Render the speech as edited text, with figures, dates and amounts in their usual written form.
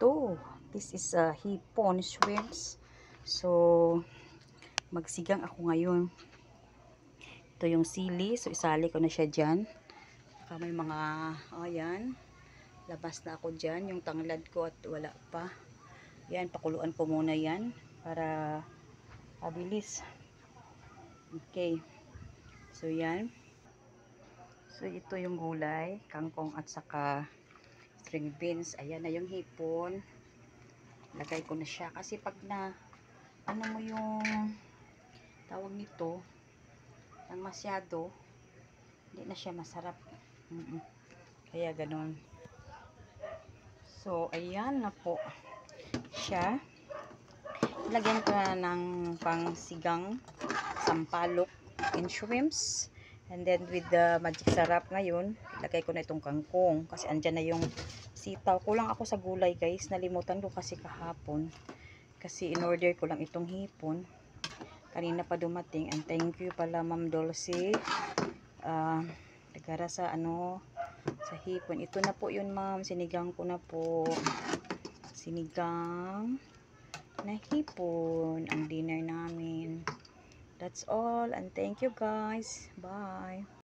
ito. This is hipon shrimps. So, magsigang ako ngayon. Ito yung sili. So, isali ko na siya dyan. Saka may mga, ayan. Labas na ako dyan. Yung tanglad ko at wala pa. Yan, pakuluan ko muna yan. Para mabilis. Okay. So, yan. So, ito yung gulay. Kangkong at saka string beans. Ayan na yung hipon. Lagay ko na siya. Kasi pag na, ano mo yung tawag nito, nang masyado, hindi na siya masarap. Kaya ganun. So, ayan na po siya. Lagyan ko na ng pangsigang, sampalok, and shrimps. And then with the magic sarap ngayon, ilagay ko na itong kangkong. Kasi andyan na yung sitaw. Kulang ako sa gulay guys. Nalimutan ko kasi kahapon. Kasi in-order ko lang itong hipon. Kanina pa dumating. And thank you pala Ma'am Dulce. Nagara sa sa hipon. Ito na po yun ma'am. Sinigang ko na po. Sinigang na hipon. Ang dinner namin. That's all. And thank you guys. Bye.